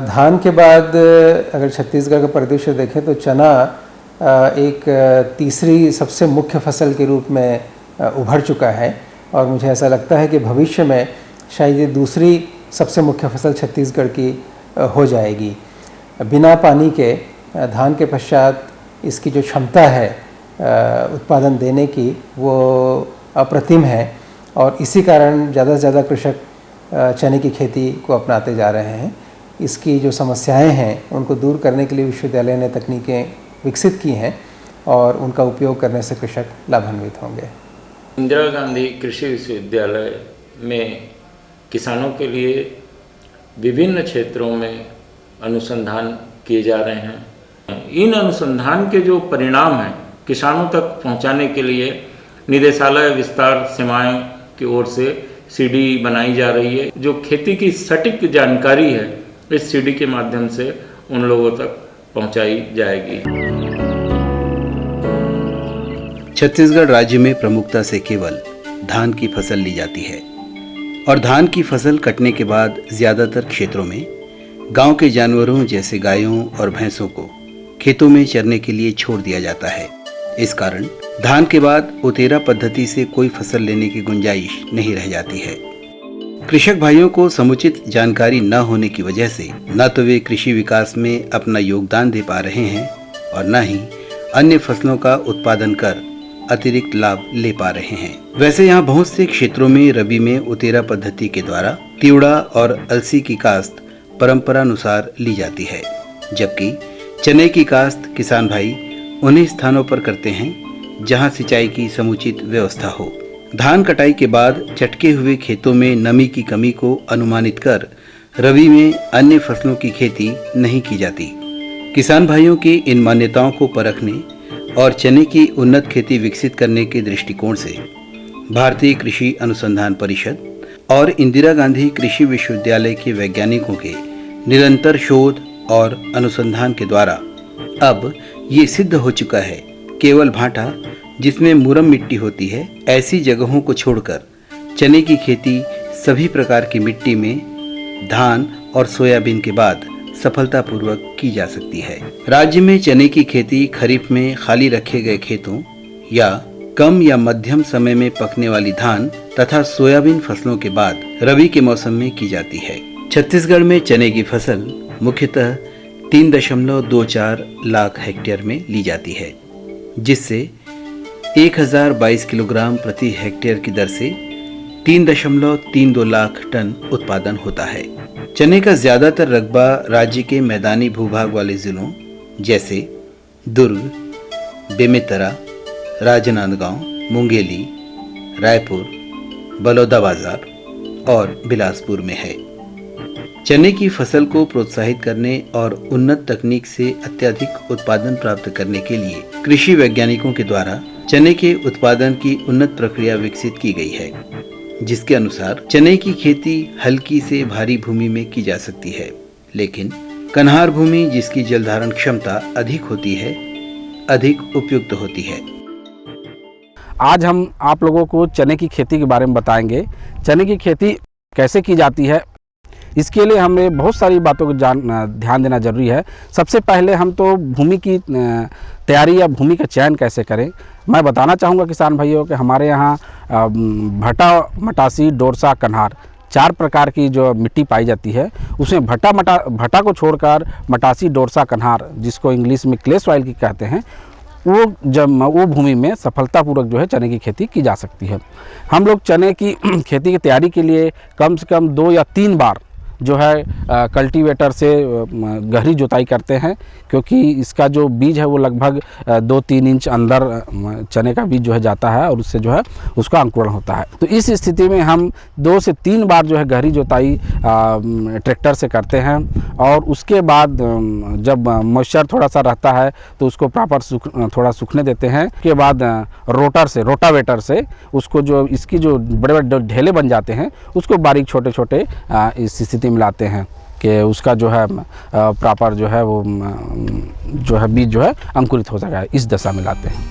धान के बाद अगर छत्तीसगढ़ का परिदृश्य देखें तो चना एक तीसरी सबसे मुख्य फसल के रूप में उभर चुका है और मुझे ऐसा लगता है कि भविष्य में शायद ये दूसरी सबसे मुख्य फसल छत्तीसगढ़ की हो जाएगी। बिना पानी के धान के पश्चात इसकी जो क्षमता है उत्पादन देने की वो अप्रतिम है और इसी कारण ज़्यादा से ज़्यादा कृषक चने की खेती को अपनाते जा रहे हैं। इसकी जो समस्याएं हैं उनको दूर करने के लिए विश्वविद्यालय ने तकनीकें विकसित की हैं और उनका उपयोग करने से कृषक लाभान्वित होंगे। इंदिरा गांधी कृषि विश्वविद्यालय में किसानों के लिए विभिन्न क्षेत्रों में अनुसंधान किए जा रहे हैं। इन अनुसंधान के जो परिणाम हैं किसानों तक पहुंचाने के लिए निदेशालय विस्तार सेवाएं की ओर से सीडी बनाई जा रही है। जो खेती की सटीक जानकारी है इस सीडी के माध्यम से उन लोगों तक पहुंचाई जाएगी। छत्तीसगढ़ राज्य में प्रमुखता से केवल धान की फसल ली जाती है और धान की फसल कटने के बाद ज्यादातर क्षेत्रों में गांव के जानवरों जैसे गायों और भैंसों को खेतों में चरने के लिए छोड़ दिया जाता है। इस कारण धान के बाद उतेरा पद्धति से कोई फसल लेने की गुंजाइश नहीं रह जाती है। कृषक भाइयों को समुचित जानकारी न होने की वजह से न तो वे कृषि विकास में अपना योगदान दे पा रहे हैं और न ही अन्य फसलों का उत्पादन कर अतिरिक्त लाभ ले पा रहे हैं। वैसे यहाँ बहुत से क्षेत्रों में रबी में उतेरा पद्धति के द्वारा तिवड़ा और अलसी की काश्त परंपरानुसार ली जाती है, जबकि चने की काश्त किसान भाई उन्हीं स्थानों पर करते हैं जहाँ सिंचाई की समुचित व्यवस्था हो। धान कटाई के बाद चटके हुए खेतों में नमी की कमी को अनुमानित कर रबी में अन्य फसलों की खेती नहीं की जाती। किसान भाइयों की इन मान्यताओं को परखने और चने की उन्नत खेती विकसित करने के दृष्टिकोण से भारतीय कृषि अनुसंधान परिषद और इंदिरा गांधी कृषि विश्वविद्यालय के वैज्ञानिकों के निरंतर शोध और अनुसंधान के द्वारा अब ये सिद्ध हो चुका है, केवल भाटा जिसमें मुरम मिट्टी होती है ऐसी जगहों को छोड़कर चने की खेती सभी प्रकार की मिट्टी में धान और सोयाबीन के बाद सफलतापूर्वक की जा सकती है। राज्य में चने की खेती खरीफ में खाली रखे गए खेतों या कम या मध्यम समय में पकने वाली धान तथा सोयाबीन फसलों के बाद रबी के मौसम में की जाती है। छत्तीसगढ़ में चने की फसल मुख्यतः 3.24 लाख हेक्टेयर में ली जाती है, जिससे 1022 किलोग्राम प्रति हेक्टेयर की दर से 3.32 लाख टन उत्पादन होता है। चने का ज्यादातर रकबा राज्य के मैदानी भूभाग वाले जिलों जैसे दुर्ग, बेमेतरा, राजनांदगांव, मुंगेली, रायपुर, बलौदाबाजार और बिलासपुर में है। चने की फसल को प्रोत्साहित करने और उन्नत तकनीक से अत्यधिक उत्पादन प्राप्त करने के लिए कृषि वैज्ञानिकों के द्वारा चने के उत्पादन की उन्नत प्रक्रिया विकसित की गई है, जिसके अनुसार चने की खेती हल्की से भारी भूमि में की जा सकती है, लेकिन कन्हार भूमि जिसकी जल धारण क्षमता अधिक होती है अधिक उपयुक्त होती है। आज हम आप लोगों को चने की खेती के बारे में बताएंगे। चने की खेती कैसे की जाती है, इसके लिए हमें बहुत सारी बातों को ध्यान देना जरूरी है। सबसे पहले हम तो भूमि की तैयारी या भूमि का चयन कैसे करें, मैं बताना चाहूँगा किसान भाइयों कि हमारे यहाँ भटा, मटासी, डोरसा, कन्हार 4 प्रकार की जो मिट्टी पाई जाती है, उसमें भटा को छोड़कर मटासी, डोरसा, कन्हार जिसको इंग्लिश में क्ले सॉइल की कहते हैं, वो भूमि में सफलतापूर्वक जो है चने की खेती की जा सकती है। हम लोग चने की खेती की तैयारी के लिए कम से कम 2 या 3 बार जो है कल्टीवेटर से गहरी जुताई करते हैं, क्योंकि इसका जो बीज है वो लगभग 2-3 इंच अंदर चने का बीज जो है जाता है और उससे जो है उसका अंकुरण होता है। तो इस स्थिति में हम 2 से 3 बार जो है गहरी जुताई ट्रैक्टर से करते हैं और उसके बाद जब मॉइस्चर थोड़ा सा रहता है तो उसको प्रॉपर थोड़ा सूखने देते हैं। उसके बाद रोटावेटर से उसको जो इसकी जो बड़े बड़े ढेले बन जाते हैं उसको बारीक छोटे छोटे इस स्थिति मिलाते हैं कि उसका जो है प्रॉपर जो है वो जो है बीज जो है अंकुरित हो सका है, इस दशा में लाते हैं।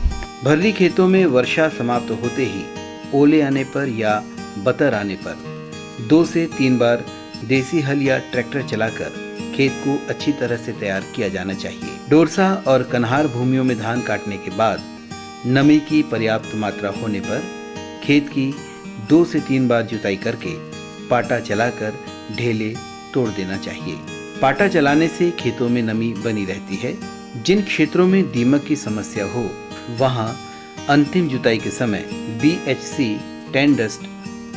भर्री खेतों में वर्षा समाप्त होते ही ओले आने पर या बतर आने पर 2 से 3 बार देसी हल या ट्रैक्टर चलाकर खेत को अच्छी तरह से तैयार किया जाना चाहिए। डोरसा और कन्हार भूमियों में धान काटने के बाद नमी की पर्याप्त मात्रा होने पर खेत की 2 से 3 बार जुताई करके पाटा चलाकर ढेले तोड़ देना चाहिए। पाटा चलाने से खेतों में नमी बनी रहती है। जिन क्षेत्रों में दीमक की समस्या हो वहां अंतिम जुताई के समय BHC 10 डस्ट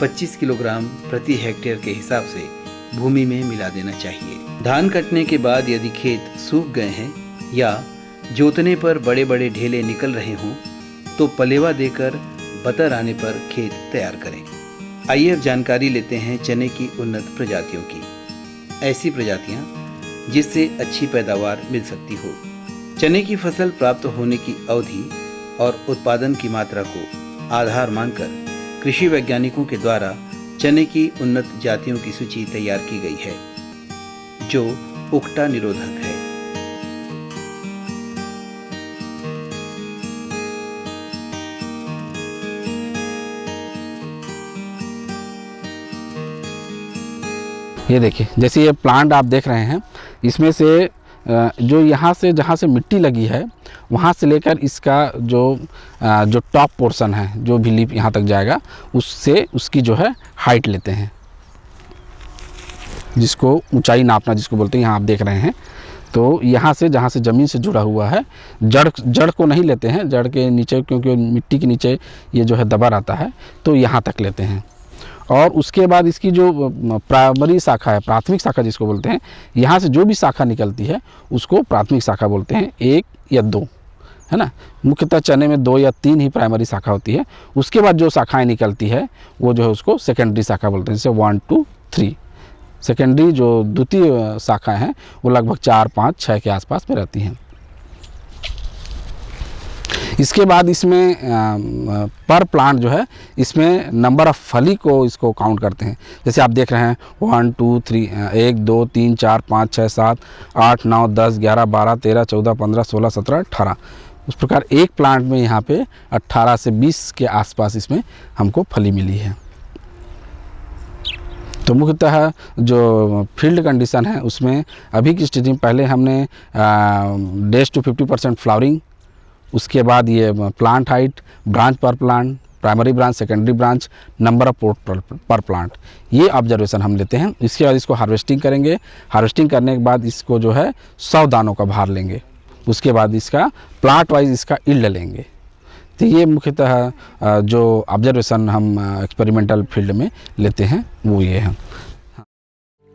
25 किलोग्राम प्रति हेक्टेयर के हिसाब से भूमि में मिला देना चाहिए। धान कटने के बाद यदि खेत सूख गए हैं या जोतने पर बड़े बड़े ढेले निकल रहे हों तो पलेवा देकर बतर आने पर खेत तैयार करें। आइए अब जानकारी लेते हैं चने की उन्नत प्रजातियों की। ऐसी प्रजातियां जिससे अच्छी पैदावार मिल सकती हो। चने की फसल प्राप्त होने की अवधि और उत्पादन की मात्रा को आधार मानकर कृषि वैज्ञानिकों के द्वारा चने की उन्नत जातियों की सूची तैयार की गई है जो उकटा निरोधक है। ये देखिए, जैसे ये प्लांट आप देख रहे हैं, इसमें से जो यहाँ से जहाँ से मिट्टी लगी है वहाँ से लेकर इसका जो टॉप पोर्शन है, जो भी लीफ यहाँ तक जाएगा, उससे उसकी जो है हाइट लेते हैं, जिसको ऊंचाई नापना जिसको बोलते हैं। यहाँ आप देख रहे हैं, तो यहाँ से जहाँ से ज़मीन से जुड़ा हुआ है, जड़ को नहीं लेते हैं, जड़ के नीचे, क्योंकि मिट्टी के नीचे ये जो है दबा रहता है, तो यहाँ तक लेते हैं। और उसके बाद इसकी जो प्राइमरी शाखा है, प्राथमिक शाखा जिसको बोलते हैं, यहाँ से जो भी शाखा निकलती है उसको प्राथमिक शाखा बोलते हैं, 1 या 2, है ना। मुख्यतः चने में 2 या 3 ही प्राइमरी शाखा होती है। उसके बाद जो शाखाएं निकलती है वो जो है उसको सेकेंडरी शाखा बोलते हैं, जैसे 1, 2, 3। सेकेंडरी जो द्वितीय शाखाएं हैं वो लगभग 4, 5, 6 के आसपास में रहती हैं। इसके बाद इसमें पर प्लांट जो है, इसमें नंबर ऑफ फली को इसको काउंट करते हैं। जैसे आप देख रहे हैं 1, 2, 3, 1, 2, 3, 4, 5, 6, 7, 8, 9, 10, 11, 12, 13, 14, 15, 16, 17, 18। उस प्रकार एक प्लांट में यहाँ पे 18 से 20 के आसपास इसमें हमको फली मिली है। तो मुख्यतः जो फील्ड कंडीशन है उसमें अभी की स्थिति में पहले हमने डेज टू 50% फ्लावरिंग, उसके बाद ये प्लांट हाइट, ब्रांच पर plant, primary branch, secondary branch, number of port पर प्लांट, ये ऑब्जर्वेशन हम लेते हैं। इसके बाद इसको हार्वेस्टिंग करेंगे। हार्वेस्टिंग करने के बाद इसको जो है 100 दानों का भार लेंगे। उसके बाद इसका प्लांट वाइज इसका यील्ड लेंगे। तो ये मुख्यतः जो ऑब्जर्वेशन हम एक्सपेरिमेंटल फील्ड में लेते हैं वो ये है।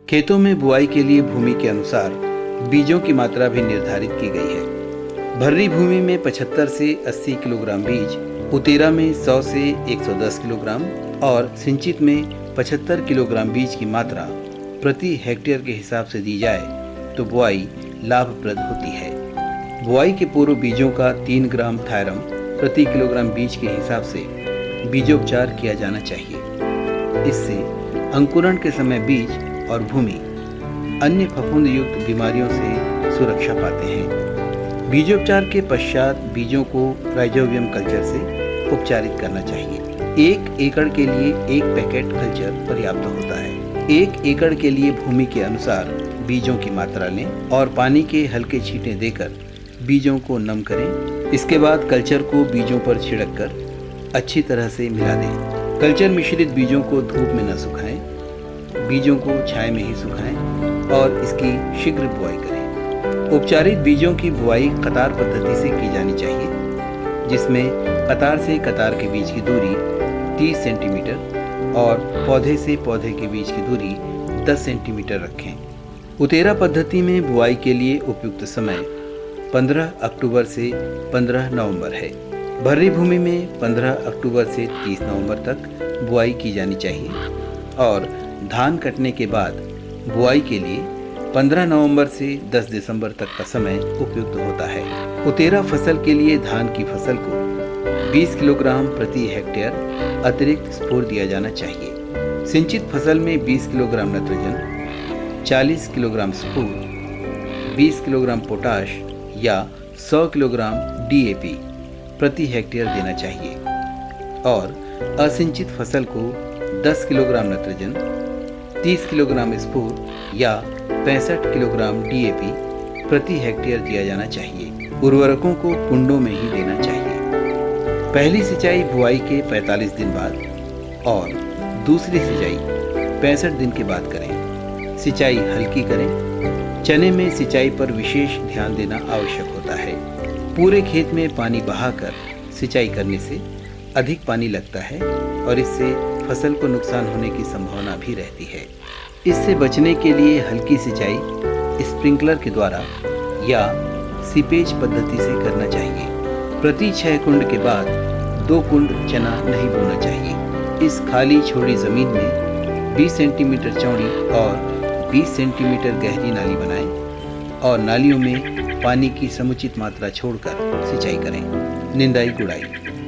खेतों में बुआई के लिए भूमि के अनुसार बीजों की मात्रा भी निर्धारित की गई है। भर्री भूमि में 75 से 80 किलोग्राम बीज, उतेरा में 100 से 110 किलोग्राम और सिंचित में 75 किलोग्राम बीज की मात्रा प्रति हेक्टेयर के हिसाब से दी जाए तो बुआई लाभप्रद होती है। बुआई के पूर्व बीजों का 3 ग्राम थायरम प्रति किलोग्राम बीज के हिसाब से बीजोपचार किया जाना चाहिए। इससे अंकुरण के समय बीज और भूमि अन्य फफूंद युक्त बीमारियों से सुरक्षा पाते हैं। बीजोपचार के पश्चात बीजों को राइजोबियम कल्चर से उपचारित करना चाहिए। 1 एकड़ के लिए 1 पैकेट कल्चर पर्याप्त होता है। 1 एकड़ के लिए भूमि के अनुसार बीजों की मात्रा लें और पानी के हल्के छींटे देकर बीजों को नम करें। इसके बाद कल्चर को बीजों पर छिड़क कर अच्छी तरह से मिला दें। कल्चर मिश्रित बीजों को धूप में न सुखाएं, बीजों को छाया में ही सुखाएं और इसकी शीघ्र बुआई करें। उपचारित बीजों की बुआई कतार पद्धति से की जानी चाहिए, जिसमें कतार से कतार के बीच की दूरी 30 सेंटीमीटर और पौधे से पौधे के बीच की दूरी 10 सेंटीमीटर रखें। उतेरा पद्धति में बुआई के लिए उपयुक्त समय 15 अक्टूबर से 15 नवंबर है। भर्री भूमि में 15 अक्टूबर से 30 नवंबर तक बुआई की जानी चाहिए और धान कटने के बाद बुआई के लिए 15 नवंबर से 10 दिसंबर तक का समय उपयुक्त होता है। उतेरा फसल के लिए धान की फसल को 20 किलोग्राम प्रति हेक्टेयर अतिरिक्त स्फूर दिया जाना चाहिए। सिंचित फसल में 20 किलोग्राम नाइट्रोजन, 40 किलोग्राम स्फूर, 20 किलोग्राम पोटाश या 100 किलोग्राम DAP प्रति हेक्टेयर देना चाहिए और असिंचित फसल को 10 किलोग्राम नाइट्रोजन, 30 किलोग्राम स्फूर या 65 किलोग्राम DAP प्रति हेक्टेयर दिया जाना चाहिए। उर्वरकों को कुंडों में ही देना चाहिए। पहली सिंचाई बुआई के 45 दिन बाद और दूसरी सिंचाई 65 दिन के बाद करें। सिंचाई हल्की करें। चने में सिंचाई पर विशेष ध्यान देना आवश्यक होता है। पूरे खेत में पानी बहाकर सिंचाई करने से अधिक पानी लगता है और इससे फसल को नुकसान होने की संभावना भी रहती है। इससे बचने के लिए हल्की सिंचाई स्प्रिंकलर के द्वारा या सीपेज पद्धति से करना चाहिए। प्रति 6 कुंड के बाद 2 कुंड चना नहीं बोना चाहिए। इस खाली छोड़ी जमीन में 20 सेंटीमीटर चौड़ी और 20 सेंटीमीटर गहरी नाली बनाएं और नालियों में पानी की समुचित मात्रा छोड़कर सिंचाई करें। निंदाई गुड़ाई।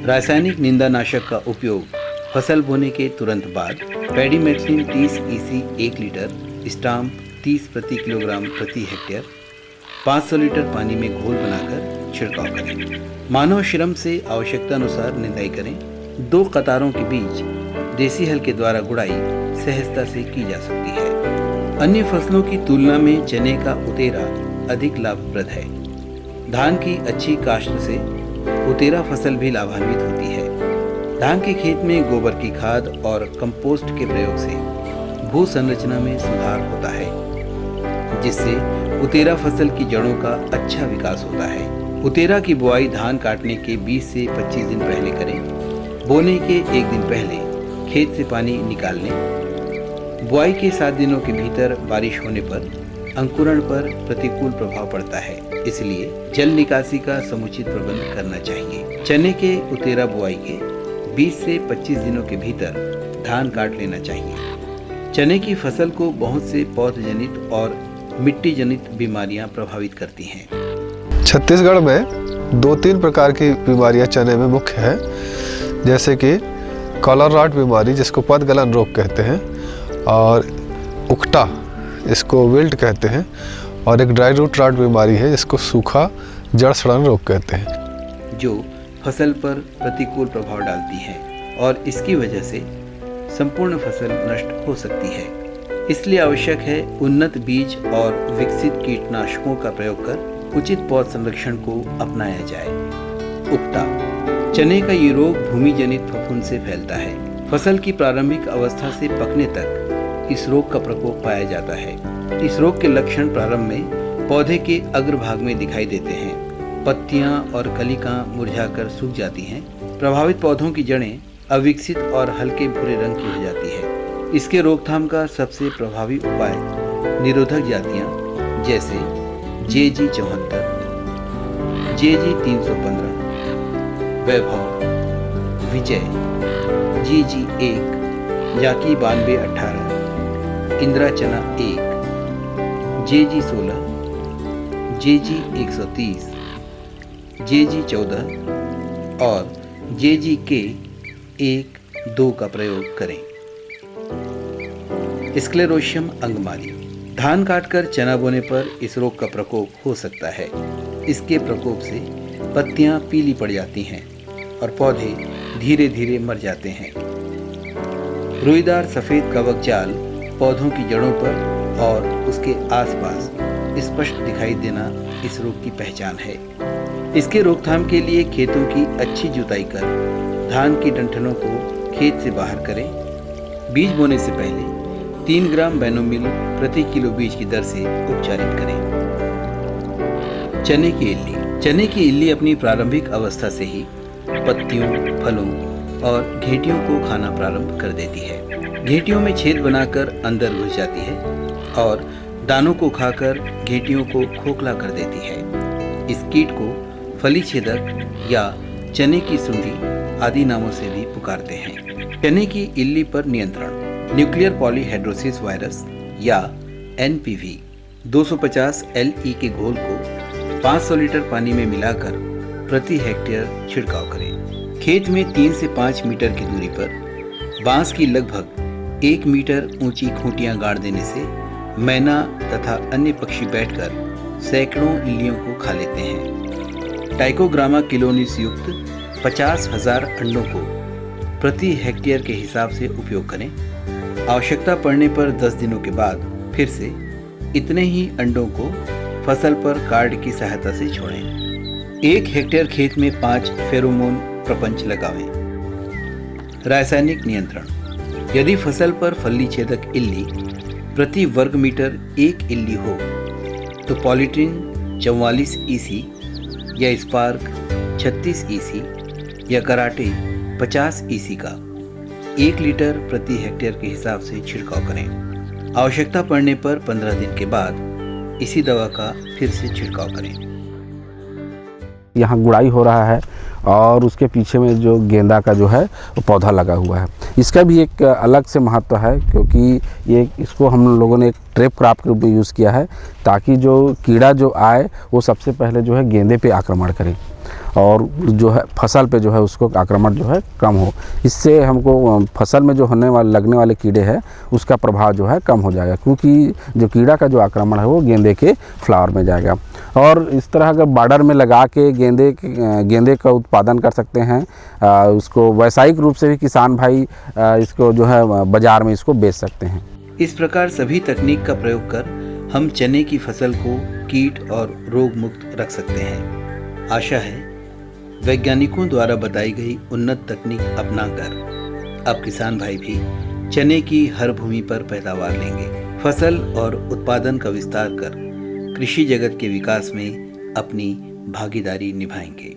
रासायनिक निंदानाशक का उपयोग फसल बोने के तुरंत बाद पैडीमेथ्रिन 30 EC 1 लीटर, स्टाम्प 30 प्रति किलोग्राम प्रति हेक्टेयर 500 लीटर पानी में घोल बनाकर छिड़काव करें। मानव श्रम से आवश्यकता अनुसार निंदाई करें। 2 कतारों के बीच देसी हल के द्वारा गुड़ाई सहजता से की जा सकती है। अन्य फसलों की तुलना में चने का उतेरा अधिक लाभप्रद है। धान की अच्छी काश्त से उतेरा फसल भी लाभान्वित होती है। धान के खेत में गोबर की खाद और कंपोस्ट के प्रयोग से भू संरचना में सुधार होता है, जिससे उतेरा फसल की जड़ों का अच्छा विकास होता है। उतेरा की बुआई धान काटने के 20 से 25 दिन पहले करें। बोने के 1 दिन पहले खेत से पानी निकाल लें। बुआई के 7 दिनों के भीतर बारिश होने पर अंकुरण पर प्रतिकूल प्रभाव पड़ता है, इसलिए जल निकासी का समुचित प्रबंध करना चाहिए। चने के उतेरा बुआई के 20 से 25 दिनों के भीतर धान काट लेना चाहिए। चने की फसल को बहुत से पौधजनित और मिट्टी जनित बीमारियां प्रभावित करती हैं। छत्तीसगढ़ में 2-3 प्रकार की बीमारियां चने में मुख्य है, जैसे कि कॉलर रॉट बीमारी जिसको पदगलन रोग कहते हैं, और उकटा इसको विल्ट कहते हैं, और एक ड्राई रूट रॉट बीमारी है जिसको सूखा जड़ सड़न रोग कहते हैं, जो फसल पर प्रतिकूल प्रभाव डालती है और इसकी वजह से संपूर्ण फसल नष्ट हो सकती है। इसलिए आवश्यक है उन्नत बीज और विकसित कीटनाशकों का प्रयोग कर उचित पौध संरक्षण को अपनाया जाए। उकटा। चने का ये रोग भूमि जनित फफूंद से फैलता है। फसल की प्रारंभिक अवस्था से पकने तक इस रोग का प्रकोप पाया जाता है। इस रोग के लक्षण प्रारंभ में पौधे के अग्रभाग में दिखाई देते हैं। पत्तियां और कलिकां मुरझाकर सूख जाती हैं। प्रभावित पौधों की जड़ें अविकसित और हल्के भूरे रंग की हो जाती है। इसके रोकथाम का सबसे प्रभावी उपाय निरोधक जातियां जैसे JG 74, JG 315, वैभव, विजय, GG 1, जाकी 9218, इंदिरा चना 1, JG 16, JG 130, JG 14 और JG के 1-2 का प्रयोग करें। स्क्लेरोशियम अंगमाली। धान काटकर चना बोने पर इस रोग का प्रकोप हो सकता है। इसके प्रकोप से पत्तियां पीली पड़ जाती हैं और पौधे धीरे धीरे मर जाते हैं। रुईदार सफ़ेद कवक जाल पौधों की जड़ों पर और उसके आसपास स्पष्ट दिखाई देना इस रोग की पहचान है। इसके रोकथाम के लिए खेतों की अच्छी जुताई कर धान की डंठलों को खेत से बाहर करें। बीज बोने से पहले 3 ग्राम बेनोमिल प्रति किलो बीज की दर से उपचारित करें। चने की इल्ली। चने की इल्ली अपनी प्रारंभिक अवस्था से ही पत्तियों, फलों और घेटियों को खाना प्रारंभ कर देती है। घेटियों में छेद बनाकर अंदर घुस जाती है और दानों को खाकर घेटियों को खोखला कर देती है। इस कीट को फली छेदक या चने की सुंडी आदि नामों से भी पुकारते हैं। चने की इल्ली पर नियंत्रण। न्यूक्लियर पॉलीहेड्रोसिस वायरस या NPV 250 LE के घोल को 500 लीटर पानी में मिलाकर प्रति हेक्टेयर छिड़काव करें। खेत में 3 से 5 मीटर की दूरी पर बांस की लगभग 1 मीटर ऊंची खूंटियां गाड़ देने से मैना तथा अन्य पक्षी बैठकर सैकड़ों इल्लियों को खा लेते हैं। टाइकोग्रामा किलोनिस युक्त 50,000 अंडों को प्रति हेक्टेयर के हिसाब से उपयोग करें। आवश्यकता पड़ने पर 10 दिनों के बाद फिर से इतने ही अंडों को फसल पर कार्ड की सहायता से छोड़ें। 1 हेक्टेयर खेत में 5 फेरोमोन प्रपंच लगावें। रासायनिक नियंत्रण: यदि फसल पर फली छेदक इल्ली प्रति वर्ग मीटर 1 इल्ली हो तो पॉलीट्रिन 44 EC या स्पार्क 36 EC या कराटे 50 EC का 1 लीटर प्रति हेक्टेयर के हिसाब से छिड़काव करें। आवश्यकता पड़ने पर 15 दिन के बाद इसी दवा का फिर से छिड़काव करें। यहाँ गुड़ाई हो रहा है और उसके पीछे में जो गेंदा का जो है वो पौधा लगा हुआ है। इसका भी एक अलग से महत्व है, क्योंकि ये इसको हम लोगों ने एक ट्रैप क्रॉप के रूप में यूज़ किया है, ताकि जो कीड़ा जो आए वो सबसे पहले जो है गेंदे पे आक्रमण करे और जो है फसल पे जो है उसको आक्रमण जो है कम हो। इससे हमको फसल में जो लगने वाले कीड़े हैं उसका प्रभाव जो है कम हो जाएगा, क्योंकि जो कीड़ा का जो आक्रमण है वो गेंदे के फ्लावर में जाएगा। और इस तरह अगर बॉर्डर में लगा के गेंदे का उत्पादन कर सकते हैं। उसको व्यावसायिक रूप से भी किसान भाई इसको जो है बाज़ार में इसको बेच सकते हैं। इस प्रकार सभी तकनीक का प्रयोग कर हम चने की फसल को कीट और रोग मुक्त रख सकते हैं। आशा है वैज्ञानिकों द्वारा बताई गई उन्नत तकनीक अपनाकर अब किसान भाई भी चने की हर भूमि पर पैदावार लेंगे, फसल और उत्पादन का विस्तार कर कृषि जगत के विकास में अपनी भागीदारी निभाएंगे।